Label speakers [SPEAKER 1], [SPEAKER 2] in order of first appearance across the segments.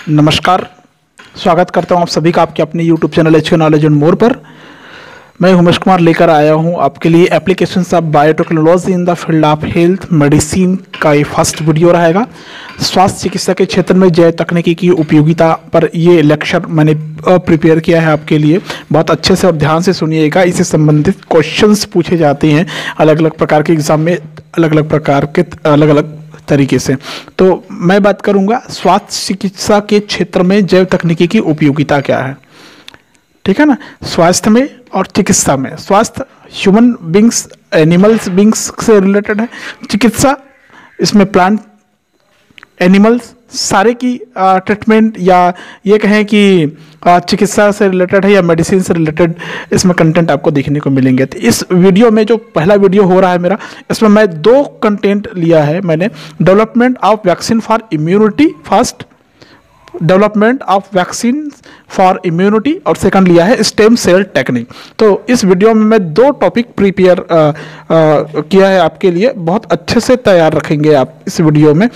[SPEAKER 1] नमस्कार। स्वागत करता हूं आप सभी का आपके अपने YouTube channel HK knowledge and more पर। मैं उमेश कुमार लेकर आया हूं आपके लिए applications of biotechnology in the field of health medicine का ये फर्स्ट वीडियो रहेगा। स्वास्थ्य चिकित्सा के क्षेत्र में जैव तकनीकी की उपयोगिता पर ये लेक्चर मैंने प्रिपेयर किया है आपके लिए। बहुत अच्छे से और ध्यान से सुनिएगा। इससे संबंधित क्वेश्चंस पूछे जाते हैं अलग अलग प्रकार के एग्जाम में, अलग अलग प्रकार के अलग अलग तरीके से। तो मैं बात करूंगा स्वास्थ्य चिकित्सा के क्षेत्र में जैव तकनीकी की उपयोगिता क्या है। ठीक है ना। स्वास्थ्य में और चिकित्सा में, स्वास्थ्य ह्यूमन बींग्स एनिमल्स बींग्स से रिलेटेड है, चिकित्सा इसमें प्लांट एनिमल्स सारे की ट्रीटमेंट या ये कहें कि चिकित्सा से रिलेटेड है या मेडिसिन से रिलेटेड इसमें कंटेंट आपको देखने को मिलेंगे। तो इस वीडियो में जो पहला वीडियो हो रहा है मेरा, इसमें मैं दो कंटेंट लिया है मैंने। Development of vaccine for immunity first, development of vaccine for immunity, और सेकंड लिया है स्टेम सेल टेक्निक। तो इस वीडियो में मैं दो टॉपिक प्रिपेयर किया है आपके लिए। बहुत अच्छे से तैयार रखेंगे आप इस वीडियो में।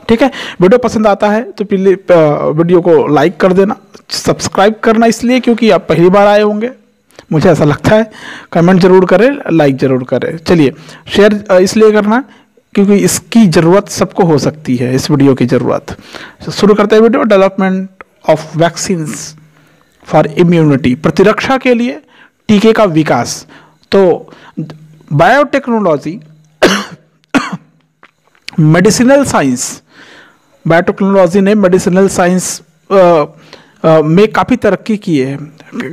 [SPEAKER 1] ठीक है। वीडियो पसंद आता है तो प्लीज वीडियो को लाइक कर देना, सब्सक्राइब करना इसलिए क्योंकि आप पहली बार आए होंगे, मुझे ऐसा लगता है। कमेंट जरूर करें, लाइक जरूर करें। चलिए, शेयर इसलिए करना क्योंकि इसकी ज़रूरत सबको हो सकती है, इस वीडियो की ज़रूरत। शुरू करते हैं video. Development of vaccines for immunity, प्रतिरक्षा के लिए टीके का विकास। तो बायोटेक्नोलॉजी मेडिसिनल साइंस, बायोटेक्नोलॉजी ने मेडिसिनल साइंस में काफ़ी तरक्की की है।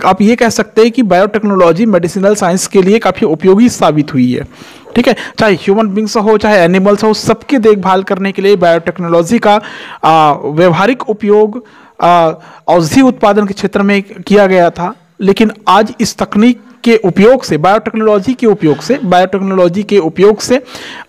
[SPEAKER 1] आप ये कह सकते हैं कि बायोटेक्नोलॉजी मेडिसिनल साइंस के लिए काफ़ी उपयोगी साबित हुई है। ठीक है। चाहे ह्यूमन बींग्स हो चाहे एनिमल्स हो, सबकी देखभाल करने के लिए बायोटेक्नोलॉजी का व्यवहारिक उपयोग औषधि उत्पादन के क्षेत्र में किया गया था। लेकिन आज इस तकनीक के उपयोग से, बायोटेक्नोलॉजी के उपयोग से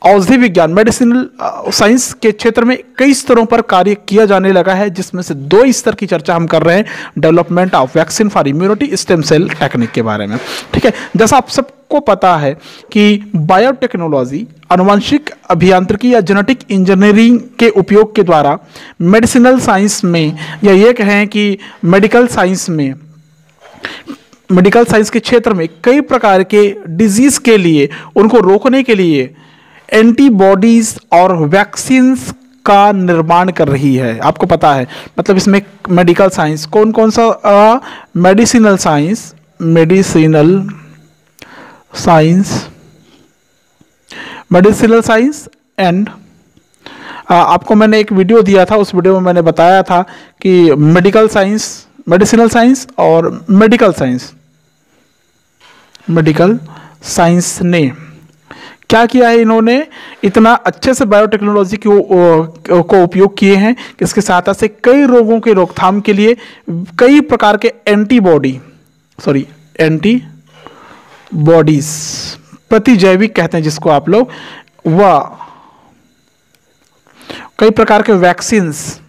[SPEAKER 1] औषधि विज्ञान मेडिसिनल साइंस के क्षेत्र में कई स्तरों पर कार्य किया जाने लगा है, जिसमें से दो स्तर की चर्चा हम कर रहे हैं। Development of vaccine for immunity, stem cell technique के बारे में। ठीक है। जैसा आप सबको पता है कि बायोटेक्नोलॉजी आनुवंशिक अभियांत्रिकी या जेनेटिक इंजीनियरिंग के उपयोग के द्वारा मेडिसिनल साइंस में, या ये कहें कि मेडिकल साइंस के क्षेत्र में कई प्रकार के डिजीज के लिए, उनको रोकने के लिए एंटीबॉडीज और वैक्सीन्स का निर्माण कर रही है। आपको पता है, मतलब इसमें मेडिकल साइंस कौन कौन सा, मेडिसिनल साइंस एंड आपको मैंने एक वीडियो दिया था, उस वीडियो में मैंने बताया था कि मेडिसिनल साइंस और मेडिकल साइंस ने क्या किया है। इन्होंने इतना अच्छे से बायोटेक्नोलॉजी को उपयोग किए हैं कि इसके साथ से कई रोगों के रोकथाम के लिए कई प्रकार के एंटीबॉडीज, प्रतिजैविक कहते हैं जिसको आप लोग, वह कई प्रकार के वैक्सीन्स,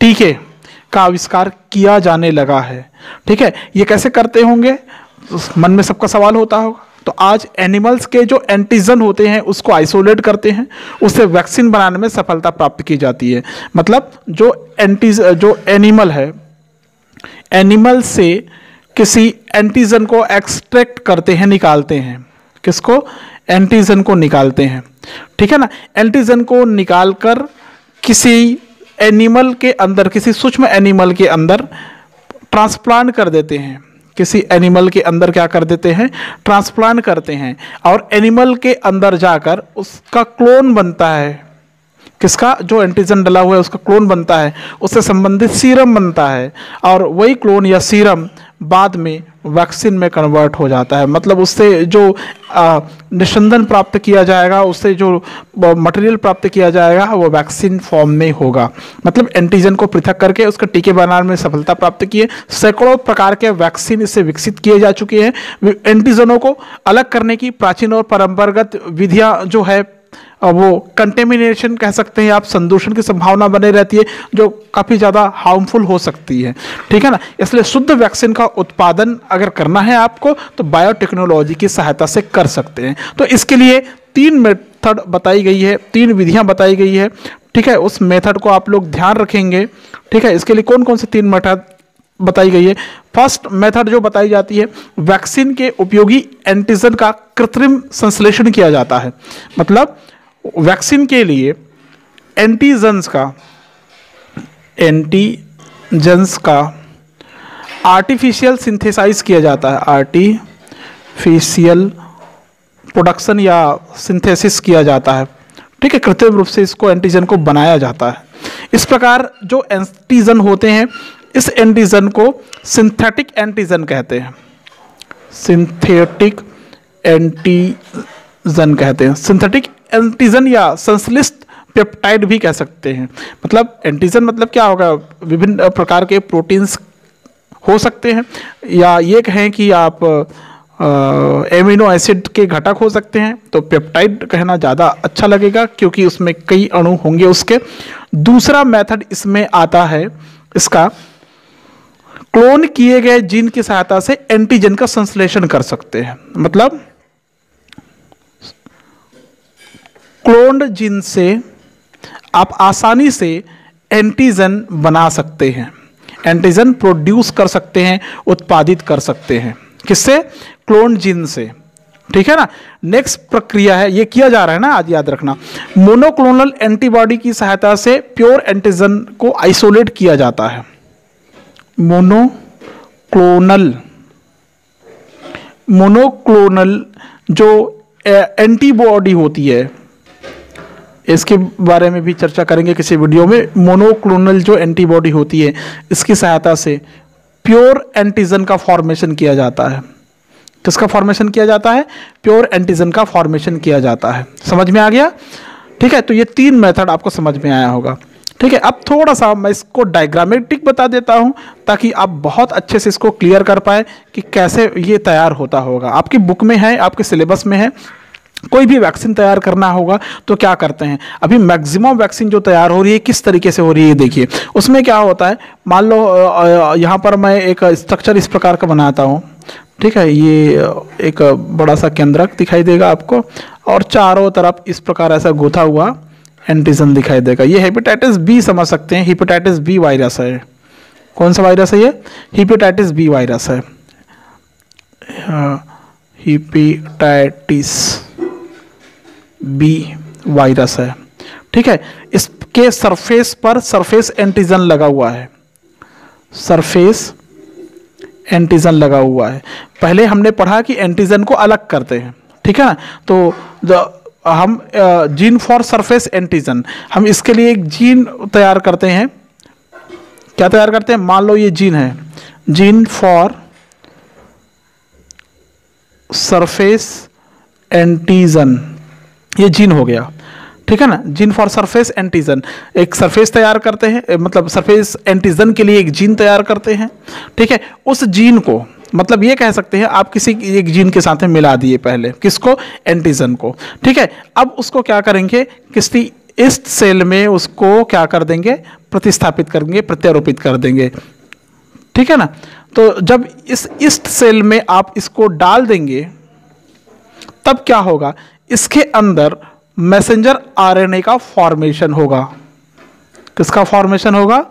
[SPEAKER 1] टीके का आविष्कार किया जाने लगा है। ठीक है। ये कैसे करते होंगे, मन में सबका सवाल होता होगा। तो आज एनिमल्स के जो एंटीजन होते हैं उसको आइसोलेट करते हैं, उससे वैक्सीन बनाने में सफलता प्राप्त की जाती है। मतलब जो एनिमल है, एनिमल से किसी एंटीजन को एक्सट्रैक्ट करते हैं, निकालते हैं। किसको? एंटीजन को निकालते हैं। ठीक है ना। एंटीजन को निकालकर किसी एनिमल के अंदर, किसी सूक्ष्म एनिमल के अंदर ट्रांसप्लांट कर देते हैं। किसी एनिमल के अंदर क्या कर देते हैं? ट्रांसप्लांट करते हैं। और एनिमल के अंदर जाकर उसका क्लोन बनता है। किसका? जो एंटीजन डला हुआ है उसका क्लोन बनता है, उससे संबंधित सीरम बनता है, और वही क्लोन या सीरम बाद में वैक्सीन में कन्वर्ट हो जाता है। मतलब उससे जो निस्संदन प्राप्त किया जाएगा, उससे जो मटेरियल प्राप्त किया जाएगा वो वैक्सीन फॉर्म में होगा। मतलब एंटीजन को पृथक करके उसका टीके बनाने में सफलता प्राप्त किए। सैकड़ों प्रकार के वैक्सीन इससे विकसित किए जा चुके हैं। एंटीजनों को अलग करने की प्राचीन और परंपरागत विधियां जो है वो कंटेमिनेशन कह सकते हैं आप, संदूषण की संभावना बनी रहती है जो काफ़ी ज़्यादा हार्मफुल हो सकती है, ठीक है ना। इसलिए शुद्ध वैक्सीन का उत्पादन अगर करना है आपको तो बायोटेक्नोलॉजी की सहायता से कर सकते हैं। तो इसके लिए 3 मेथड बताई गई है, 3 विधियां बताई गई है, ठीक है। उस मेथड को आप लोग ध्यान रखेंगे, ठीक है। इसके लिए कौन कौन से 3 मेथड बताई गई है। फर्स्ट मेथड जो बताई जाती है, वैक्सीन के उपयोगी एंटीजन का कृत्रिम संश्लेषण किया जाता है। मतलब वैक्सीन के लिए एंटीजन्स का आर्टिफिशियल सिंथेसाइज किया जाता है, आर्टिफिशियल प्रोडक्शन या सिंथेसिस किया जाता है, ठीक है। कृत्रिम रूप से इसको एंटीजन को बनाया जाता है। इस प्रकार जो एंटीजन होते हैं, इस एंटीजन को सिंथेटिक एंटीजन कहते हैं, सिंथेटिक एंटीजन कहते हैं। सिंथेटिक एंटीजन या संश्लिष्ट पेप्टाइड भी कह सकते हैं। मतलब एंटीजन मतलब क्या होगा, विभिन्न प्रकार के प्रोटीन्स हो सकते हैं, या ये कहें कि आप एमिनो एसिड के घटक हो सकते हैं। तो पेप्टाइड कहना ज़्यादा अच्छा लगेगा क्योंकि उसमें कई अणु होंगे उसके। दूसरा मेथड इसमें आता है, इसका क्लोन किए गए जीन की सहायता से एंटीजन का संश्लेषण कर सकते हैं। मतलब क्लोन्ड जीन से आप आसानी से एंटीजन बना सकते हैं, एंटीजन प्रोड्यूस कर सकते हैं, उत्पादित कर सकते हैं। किससे? क्लोन जीन से, ठीक है ना। नेक्स्ट प्रक्रिया है, ये किया जा रहा है ना, आज याद रखना। मोनोक्लोनल एंटीबॉडी की सहायता से प्योर एंटीजन को आइसोलेट किया जाता है। मोनोक्लोनल जो एंटीबॉडी होती है, इसके बारे में भी चर्चा करेंगे किसी वीडियो में। मोनोक्लोनल जो एंटीबॉडी होती है, इसकी सहायता से प्योर एंटीजन का फॉर्मेशन किया जाता है। किसका फॉर्मेशन किया जाता है? प्योर एंटीजन का फॉर्मेशन किया जाता है। समझ में आ गया? ठीक है, तो ये 3 मेथड आपको समझ में आया होगा। ठीक है, अब थोड़ा सा मैं इसको डायग्रामेटिक बता देता हूं ताकि आप बहुत अच्छे से इसको क्लियर कर पाए कि कैसे ये तैयार होता होगा। आपकी बुक में है, आपके सिलेबस में है। कोई भी वैक्सीन तैयार करना होगा तो क्या करते हैं, अभी मैक्सिमम वैक्सीन जो तैयार हो रही है किस तरीके से हो रही है देखिए। उसमें क्या होता है, मान लो यहाँ पर मैं एक स्ट्रक्चर इस प्रकार का बनाता हूँ, ठीक है। ये एक बड़ा सा केंद्रक दिखाई देगा आपको और चारों तरफ इस प्रकार ऐसा गुथा हुआ एंटीजन दिखाई देगा। ये हेपेटाइटिस बी समझ सकते हैं, हेपेटाइटिस बी वायरस है। कौन सा वायरस है ये? हेपेटाइटिस बी वायरस है। हेपेटाइटिस बी वायरस है, ठीक है। इसके सरफेस पर सरफेस एंटीजन लगा हुआ है, सरफेस एंटीजन लगा हुआ है। पहले हमने पढ़ा कि एंटीजन को अलग करते हैं, ठीक है ना। तो हम जीन फॉर सरफेस एंटीजन, हम इसके लिए एक जीन तैयार करते हैं। क्या तैयार करते हैं? मान लो ये जीन है, जीन फॉर सरफेस एंटीजन, ये जीन हो गया, ठीक है ना। जीन फॉर सरफेस एंटीजन, एक सरफेस तैयार करते हैं, मतलब सरफेस एंटीजन के लिए एक जीन तैयार करते हैं, ठीक है। उस जीन को, मतलब ये कह सकते हैं आप किसी एक जीन के साथ में मिला दिए पहले, किसको? एंटीजन को, ठीक है। अब उसको क्या करेंगे, किसी इस सेल में उसको क्या कर देंगे? प्रतिस्थापित करेंगे, प्रत्यारोपित कर देंगे, ठीक है ना। तो जब इस ईस्ट सेल में आप इसको डाल देंगे तब क्या होगा, इसके अंदर मैसेंजर आरएनए का फॉर्मेशन होगा। किसका फॉर्मेशन होगा?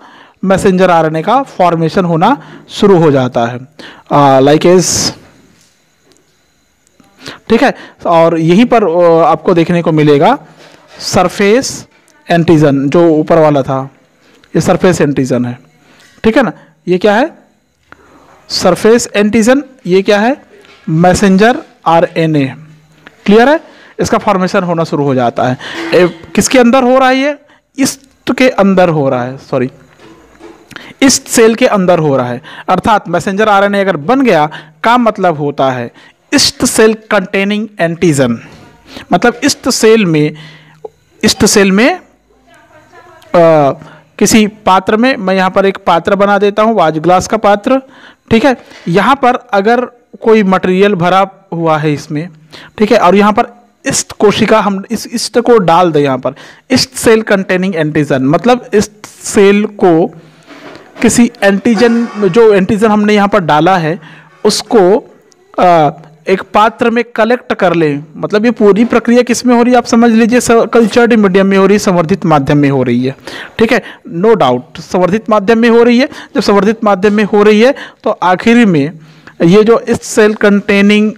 [SPEAKER 1] मैसेंजर आरएनए का फॉर्मेशन होना शुरू हो जाता है, लाइकेज, ठीक है। और यहीं पर आपको देखने को मिलेगा सरफेस एंटीजन, जो ऊपर वाला था ये सरफेस एंटीजन है, ठीक है ना। ये क्या है? Surface antigen. ये क्या है? Messenger RNA. क्लियर है? इसका फॉर्मेशन होना शुरू हो जाता है। किसके अंदर हो रहा है ये? ईस्ट के अंदर हो रहा है, सॉरी, ईस्ट सेल के अंदर हो रहा है। अर्थात मैसेंजर आरएनए अगर बन गया का मतलब होता है ईस्ट सेल कंटेनिंग एंटीजन। मतलब ईस्ट सेल में किसी पात्र में, मैं यहाँ पर एक पात्र बना देता हूँ, वाज ग्लास का पात्र, ठीक है। यहाँ पर अगर कोई मटेरियल भरा हुआ है इसमें, ठीक है, और यहाँ पर इस्ट कोशिका, हम इस इस्ट को डाल दें यहाँ पर, इस्ट सेल कंटेनिंग एंटीजन, मतलब इस्ट सेल को किसी एंटीजन, जो एंटीजन हमने यहाँ पर डाला है उसको एक पात्र में कलेक्ट कर लें। मतलब ये पूरी प्रक्रिया किस में हो रही है, आप समझ लीजिए कल्चर्ड मीडियम में हो रही है, संवर्धित माध्यम में हो रही है। ठीक है, नो डाउट संवर्धित माध्यम में हो रही है। जब संवर्धित माध्यम में हो रही है तो आखिरी में ये जो इस सेल कंटेनिंग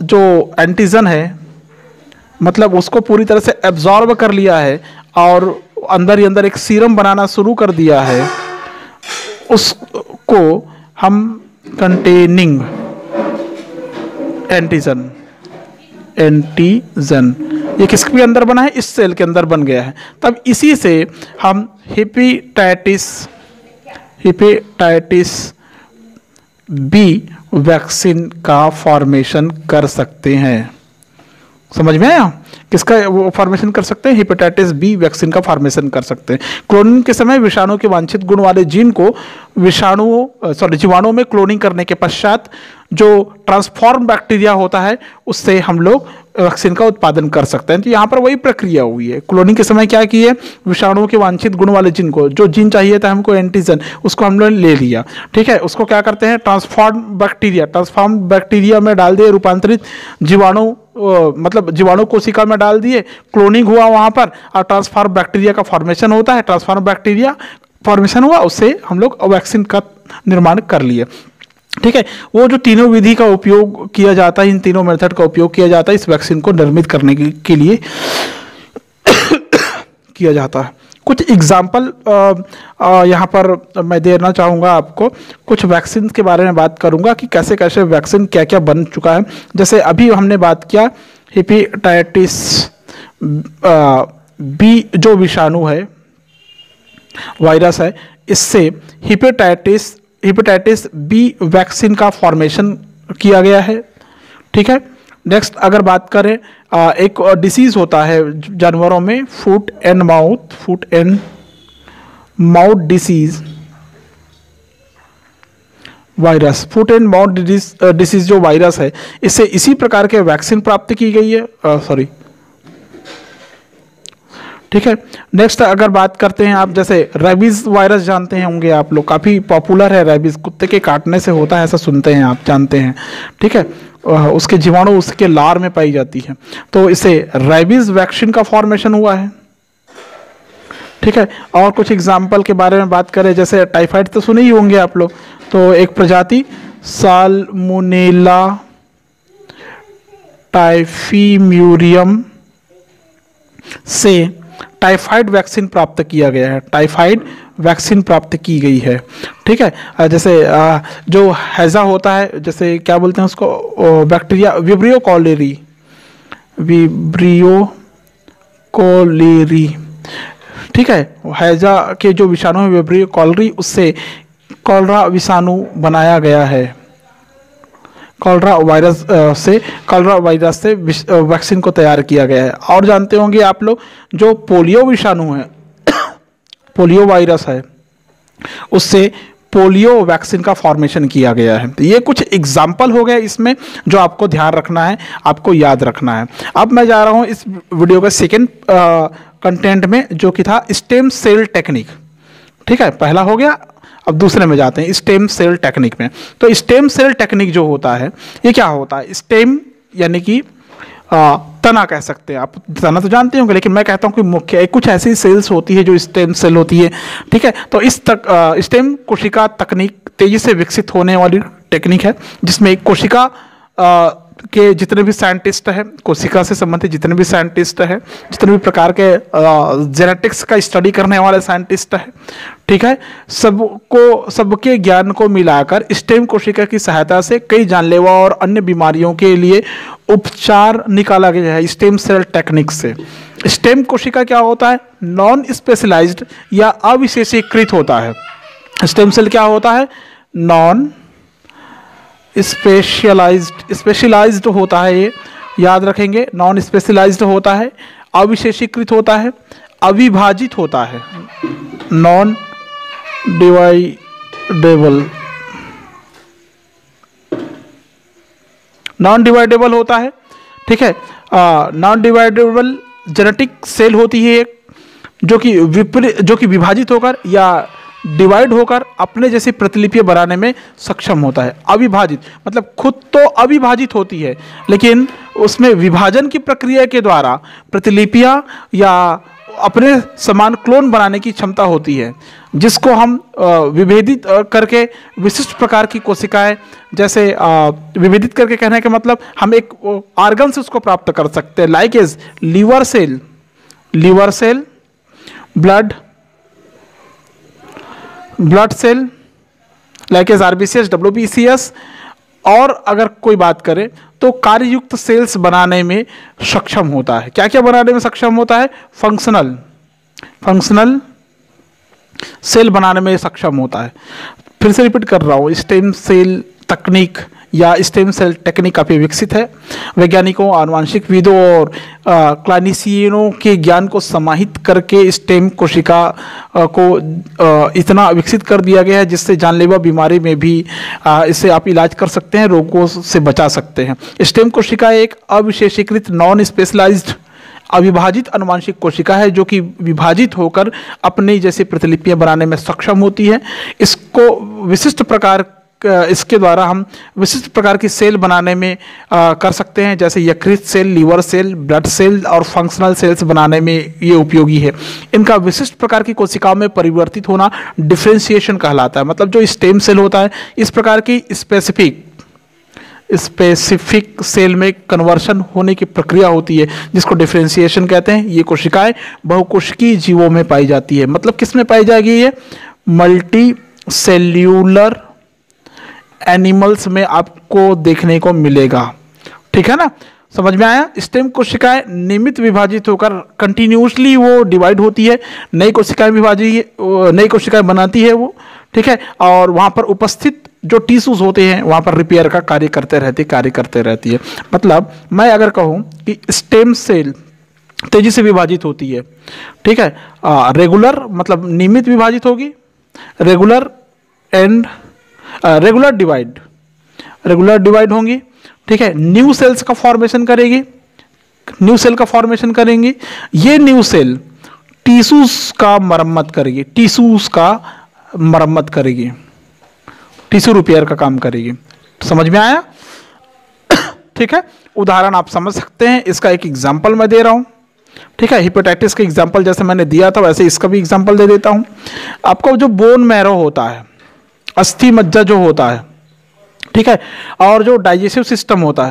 [SPEAKER 1] जो एंटीजन है, मतलब उसको पूरी तरह से एब्जॉर्ब कर लिया है और अंदर ही अंदर एक सीरम बनाना शुरू कर दिया है, उसको हम कंटेनिंग एंटीजन ये किसके अंदर बना है, इस सेल के अंदर बन गया है। तब इसी से हम हेपेटाइटिस बी वैक्सीन का फॉर्मेशन कर सकते हैं। समझ में आया, किसका वो फॉर्मेशन कर सकते हैं, हेपेटाइटिस बी वैक्सीन का फॉर्मेशन कर सकते हैं। क्लोनिंग के समय विषाणु के वांछित गुण वाले जीन को जीवाणुओं में क्लोनिंग करने के पश्चात जो ट्रांसफॉर्म बैक्टीरिया होता है उससे हम लोग वैक्सीन का उत्पादन कर सकते हैं। तो यहाँ पर वही प्रक्रिया हुई है। क्लोनिंग के समय क्या किए, विषाणुओं के वांछित गुण वाले जीन को, जो जीन चाहिए था हमको एंटीजन, उसको हम लोग ले लिया। ठीक है, उसको क्या करते हैं, ट्रांसफॉर्म बैक्टीरिया में डाल दिए, रूपांतरित जीवाणु मतलब जीवाणु कोशिका में डाल दिए, क्लोनिंग हुआ वहाँ पर और ट्रांसफॉर्म बैक्टीरिया का फॉर्मेशन होता है। ट्रांसफॉर्म बैक्टीरिया फॉर्मेशन हुआ, उससे हम लोग वैक्सीन का निर्माण कर लिए। ठीक है, वो जो तीनों विधि का उपयोग किया जाता है, इन तीनों मेथड का उपयोग किया जाता है इस वैक्सीन को निर्मित करने के लिए किया जाता है। कुछ एग्जाम्पल यहाँ पर मैं देना चाहूँगा आपको, कुछ वैक्सीन के बारे में बात करूँगा कि कैसे कैसे वैक्सीन क्या क्या बन चुका है। जैसे अभी हमने बात किया हेपेटाइटिस बी जो विषाणु है, वायरस है, इससे हेपेटाइटिस बी वैक्सीन का फॉर्मेशन किया गया है। ठीक है, नेक्स्ट अगर बात करें एक डिसीज होता है जानवरों में, foot and mouth disease virus, foot and mouth disease जो वायरस है, इससे इसी प्रकार के वैक्सीन प्राप्त की गई है। ठीक है, नेक्स्ट अगर बात करते हैं आप, जैसे रेबीज वायरस जानते हैं होंगे आप लोग, काफ़ी पॉपुलर है। रेबीज कुत्ते के काटने से होता है, ऐसा सुनते हैं आप, जानते हैं। ठीक है, उसके जीवाणु उसके लार में पाई जाती है, तो इससे रेबीज वैक्सीन का फॉर्मेशन हुआ है। ठीक है, और कुछ एग्जाम्पल के बारे में बात करें, जैसे टाइफाइड तो सुने ही होंगे आप लोग, तो एक प्रजाति साल्मोनेला टाइफीम्यूरियम से टाइफाइड वैक्सीन प्राप्त किया गया है, टाइफाइड वैक्सीन प्राप्त की गई है। ठीक है, जैसे जो हैजा होता है, जैसे क्या बोलते हैं उसको, बैक्टीरिया विब्रियो कॉलेरी। ठीक है, हैजा के जो विषाणु है विब्रियो कॉलेरी, उससे कॉलरा विषाणु बनाया गया है। कॉलरा वायरस से वैक्सीन को तैयार किया गया है। और जानते होंगे आप लोग, जो पोलियो विषाणु है, पोलियो वायरस है, उससे पोलियो वैक्सीन का फॉर्मेशन किया गया है। तो ये कुछ एग्जाम्पल हो गए इसमें, जो आपको ध्यान रखना है, आपको याद रखना है। अब मैं जा रहा हूँ इस वीडियो का सेकेंड कंटेंट में, जो कि था स्टेम सेल टेक्निक। ठीक है, पहला हो गया, अब दूसरे में जाते हैं, स्टेम सेल टेक्निक में। तो स्टेम सेल टेक्निक जो होता है, ये क्या होता है, स्टेम यानी कि तना कह सकते हैं आप, तना तो जानते होंगे, लेकिन मैं कहता हूँ कि मुख्य कुछ ऐसी सेल्स होती है जो स्टेम सेल होती है। ठीक है, तो इस स्टेम कोशिका तकनीक तेजी से विकसित होने वाली टेक्निक है, जिसमें एक कोशिका के जितने भी साइंटिस्ट हैं, कोशिका से संबंधित जितने भी साइंटिस्ट हैं, जितने भी प्रकार के जेनेटिक्स का स्टडी करने वाले साइंटिस्ट हैं, ठीक है, सबके ज्ञान को मिलाकर स्टेम कोशिका की सहायता से कई जानलेवा और अन्य बीमारियों के लिए उपचार निकाला गया है स्टेम सेल टेक्निक से। स्टेम कोशिका क्या होता है, नॉन स्पेशलाइज्ड या अविशेषीकृत होता है। स्टेम सेल क्या होता है, नॉन स्पेशलाइज्ड होता है, ये याद रखेंगे, नॉन स्पेशलाइज्ड होता है, अविशेषीकृत होता है, अविभाजित होता है, नॉन डिवाइडेबल होता है। ठीक है, नॉन डिवाइडेबल जेनेटिक सेल होती है एक, जो कि विभाजित होकर या डिवाइड होकर अपने जैसी प्रतिलिपियां बनाने में सक्षम होता है। अविभाजित मतलब खुद तो अविभाजित होती है, लेकिन उसमें विभाजन की प्रक्रिया के द्वारा प्रतिलिपियां या अपने समान क्लोन बनाने की क्षमता होती है, जिसको हम विभेदित करके विशिष्ट प्रकार की कोशिकाएं, जैसे विभेदित करके कहने का मतलब हम एक ऑर्गन से उसको प्राप्त कर सकते हैं, like as liver cell, blood cell, like as RBCs, डब्ल्यूबीसीएस, और अगर कोई बात करें तो कार्ययुक्त सेल्स बनाने में सक्षम होता है। क्या क्या बनाने में सक्षम होता है? फंक्शनल सेल बनाने में सक्षम होता है। फिर से रिपीट कर रहा हूँ, स्टेम सेल तकनीक या स्टेम सेल टेक्निक काफ़ी विकसित है। वैज्ञानिकों, आनुवांशिकविदों और क्लिनिशियनों के ज्ञान को समाहित करके स्टेम कोशिका को इतना विकसित कर दिया गया है जिससे जानलेवा बीमारी में भी इससे आप इलाज कर सकते हैं, रोगों से बचा सकते हैं। स्टेम कोशिका एक अविशेषीकृत नॉन स्पेशलाइज्ड अविभाजित आनुवांशिक कोशिका है जो कि विभाजित होकर अपनी जैसी प्रतिलिपियां बनाने में सक्षम होती है। इसके द्वारा हम विशिष्ट प्रकार की सेल बनाने में कर सकते हैं, जैसे यकृत cell, liver cell, blood cell और फंक्शनल सेल्स बनाने में ये उपयोगी है। इनका विशिष्ट प्रकार की कोशिकाओं में परिवर्तित होना डिफरेंशिएशन कहलाता है। मतलब जो स्टेम सेल होता है, इस प्रकार की स्पेसिफिक सेल में कन्वर्शन होने की प्रक्रिया होती है जिसको डिफरेंशिएशन कहते हैं। ये कोशिकाएं बहुकोशिकीय जीवों में पाई जाती है। मतलब किस में पाई जाएगी? ये मल्टी सेल्यूलर एनिमल्स में आपको देखने को मिलेगा। ठीक है ना, समझ में आया? स्टेम कोशिकाएं नियमित विभाजित होकर कंटिन्यूसली वो डिवाइड होती है, नई कोशिकाएं बनाती है वो। ठीक है, और वहाँ पर उपस्थित जो टिश्यूज होते हैं वहाँ पर रिपेयर का कार्य करते रहती है। मतलब मैं अगर कहूँ कि स्टेम सेल तेजी से विभाजित होती है, ठीक है, रेगुलर मतलब नियमित विभाजित होगी, रेगुलर डिवाइड होंगी। ठीक है, न्यू सेल्स का फॉर्मेशन करेंगी। ये न्यू सेल टिश्यूज का मरम्मत करेगी, टिश्यू रिपेयर का काम करेगी। समझ में आया? ठीक है, उदाहरण आप समझ सकते हैं। इसका एक एग्जांपल मैं दे रहा हूं। ठीक है, हेपेटाइटिस का एग्जांपल जैसे मैंने दिया था वैसे इसका भी एग्जांपल दे देता हूं। आपको जो बोन मैरो होता है, अस्थि मज्जा जो होता है, ठीक है, और जो डाइजेस्टिव सिस्टम होता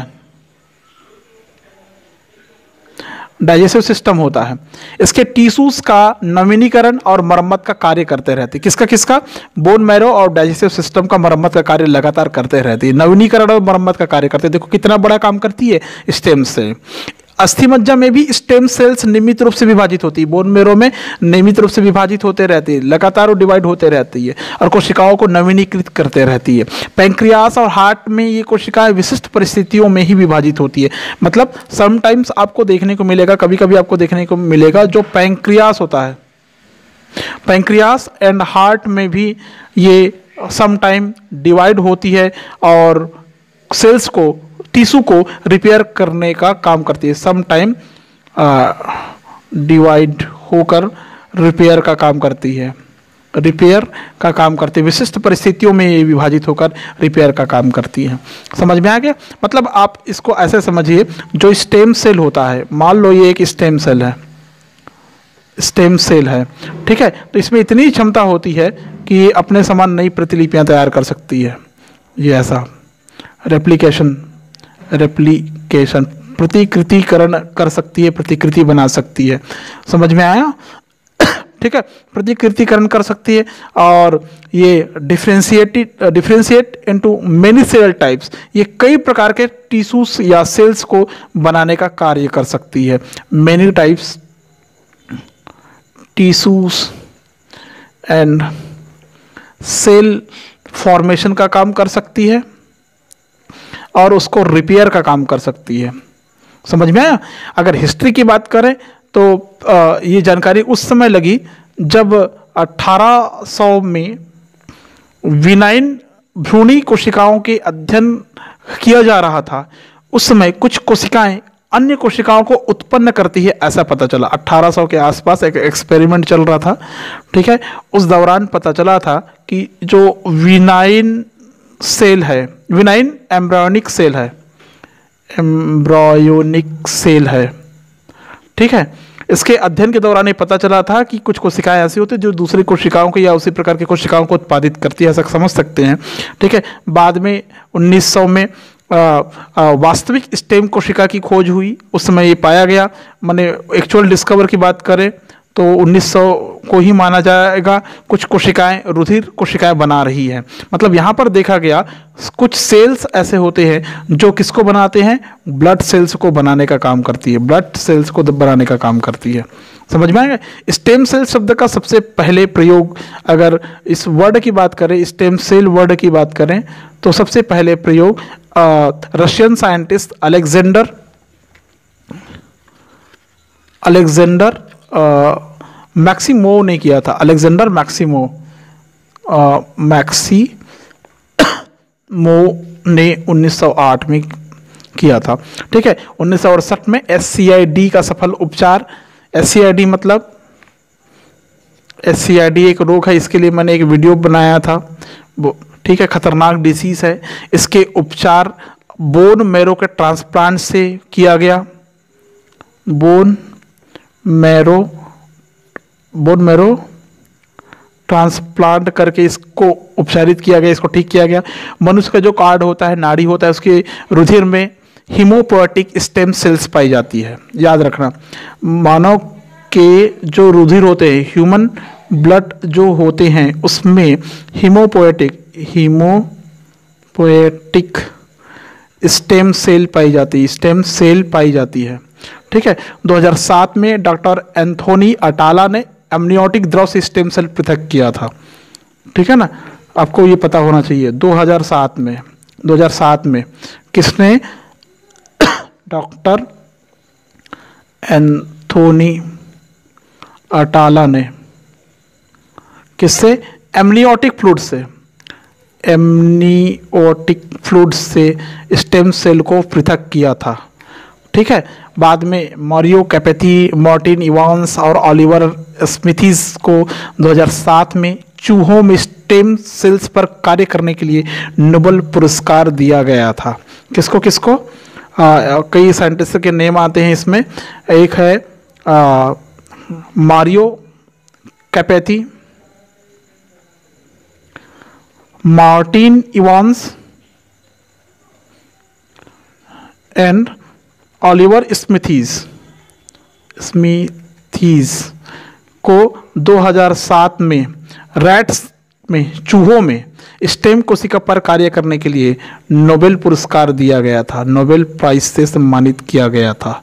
[SPEAKER 1] है, इसके टिश्यूज का नवीनीकरण और मरम्मत का कार्य करते रहते हैं। किसका? बोन मैरो और डाइजेस्टिव सिस्टम का मरम्मत का कार्य लगातार करते रहती है, नवीनीकरण और मरम्मत का कार्य करते हैं। देखो कितना बड़ा काम करती है स्टेम से। अस्थि मज्जा में भी स्टेम सेल्स नियमित रूप से विभाजित होती है, बोन मैरो में नियमित रूप से विभाजित होते रहती है, लगातार वो डिवाइड होते रहती है और कोशिकाओं को नवीनीकृत करते रहती है। पैंक्रियास और हार्ट में ये कोशिकाएं विशिष्ट परिस्थितियों में ही विभाजित होती है। मतलब समटाइम्स आपको देखने को मिलेगा, कभी कभी आपको देखने को मिलेगा, जो पैंक्रियास होता है, पैंक्रियास एंड हार्ट में भी ये समटाइम डिवाइड होती है और सेल्स को, टिश्यू को रिपेयर करने का काम करती है। सम टाइम डिवाइड होकर रिपेयर का काम करती है, विशिष्ट परिस्थितियों में ये विभाजित होकर रिपेयर का काम करती है। समझ में आ गया? मतलब आप इसको ऐसे समझिए, जो स्टेम सेल होता है, मान लो ये एक स्टेम सेल है, ठीक है, तो इसमें इतनी क्षमता होती है कि ये अपने समान नई प्रतिलिपियां तैयार कर सकती है। ये ऐसा रेप्लिकेशन प्रतिकृतिकरण कर सकती है, प्रतिकृति बना सकती है। समझ में आया? ठीक है, प्रतिकृतिकरण कर सकती है और ये differentiate into many cell types, ये कई प्रकार के टिश्यूज या सेल्स को बनाने का कार्य कर सकती है। Many types tissues and cell formation का काम कर सकती है और उसको रिपेयर का काम कर सकती है। समझ में आया? अगर हिस्ट्री की बात करें तो ये जानकारी उस समय लगी जब 1800 में विनाइन भ्रूणी कोशिकाओं के अध्ययन किया जा रहा था। उस समय कुछ कोशिकाएं अन्य कोशिकाओं को उत्पन्न करती है, ऐसा पता चला। 1800 के आसपास एक एक्सपेरिमेंट चल रहा था, ठीक है। उस दौरान पता चला था कि जो विनाइन सेल है, विनाइन एम्ब्रायोनिक सेल है, एम्ब्रायोनिक सेल है, ठीक है। इसके अध्ययन के दौरान ये पता चला था कि कुछ कोशिकाएं ऐसी होती हैं जो दूसरी कोशिकाओं को या उसी प्रकार की कोशिकाओं को उत्पादित करती है, ऐसा समझ सकते हैं, ठीक है। बाद में 1900 में वास्तविक स्टेम कोशिका की खोज हुई। उस समय ये पाया गया, माने एक्चुअल डिस्कवर की बात करें तो 1900 को ही माना जाएगा। कुछ कोशिकाएं रुधिर कोशिकाएं बना रही हैं, मतलब यहाँ पर देखा गया कुछ सेल्स ऐसे होते हैं जो किसको बनाते हैं, ब्लड सेल्स को बनाने का काम करती है, ब्लड सेल्स को बनाने का काम करती है। समझ में आएगा। स्टेम सेल शब्द का सबसे पहले प्रयोग, अगर इस वर्ड की बात करें, स्टेम सेल वर्ड की बात करें, तो सबसे पहले प्रयोग रशियन साइंटिस्ट अलेक्जेंडर मैक्सिमो ने किया था। अलेक्जेंडर मैक्सिमो ने 1908 में किया था, ठीक है। 1968 में SCID का सफल उपचार, SCID मतलब SCID एक रोग है, इसके लिए मैंने एक वीडियो बनाया था, वो ठीक है, खतरनाक डिसीज है। इसके उपचार बोन मैरो के ट्रांसप्लांट से किया गया, बोन मैरो ट्रांसप्लांट करके इसको उपचारित किया गया, इसको ठीक किया गया। मनुष्य का जो कार्ड होता है, नाड़ी होता है, उसके रुधिर में हीमोपोएटिक स्टेम सेल्स पाई जाती है। याद रखना, मानव के जो रुधिर होते हैं, ह्यूमन ब्लड जो होते हैं, उसमें हीमोपोएटिक स्टेम सेल पाई जाती है, ठीक है। 2007 में डॉक्टर एंथोनी अटाला ने एमनियोटिक द्रव से स्टेम सेल पृथक किया था, ठीक है ना, आपको ये पता होना चाहिए। 2007 में किसने, डॉक्टर एंथोनी अटाला ने, किससे, एमनियोटिक फ्लूइड से स्टेम सेल को पृथक किया था, ठीक है। बाद में मारियो कैपेथी, मार्टिन इवांस और ऑलिवर स्मिथीज को 2007 में चूहों में स्टेम सेल्स पर कार्य करने के लिए नोबेल पुरस्कार दिया गया था। किसको किसको, कई साइंटिस्ट के नेम आते हैं इसमें। एक है Mario Capecchi, Martin Evans and Oliver Smithies को 2007 में रैट्स में, चूहों में स्टेम कोशिका पर कार्य करने के लिए नोबेल पुरस्कार दिया गया था, नोबेल प्राइज से सम्मानित किया गया था।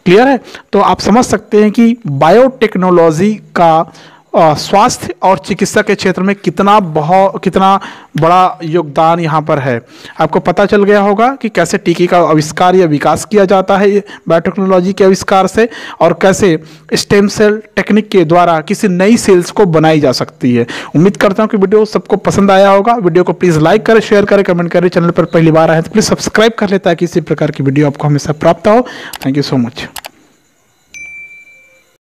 [SPEAKER 1] क्लियर है। तो आप समझ सकते हैं कि बायोटेक्नोलॉजी का स्वास्थ्य और चिकित्सा के क्षेत्र में कितना बड़ा योगदान यहाँ पर है। आपको पता चल गया होगा कि कैसे टीके का आविष्कार या विकास किया जाता है बायोटेक्नोलॉजी के आविष्कार से, और कैसे स्टेम सेल टेक्निक के द्वारा किसी नई सेल्स को बनाई जा सकती है। उम्मीद करता हूँ कि वीडियो सबको पसंद आया होगा। वीडियो को प्लीज़ लाइक करें, शेयर करें, कमेंट करें। चैनल पर पहली बार आए तो प्लीज़ सब्सक्राइब कर लें ताकि इसी प्रकार की वीडियो आपको हमेशा प्राप्त हो। Thank you so much.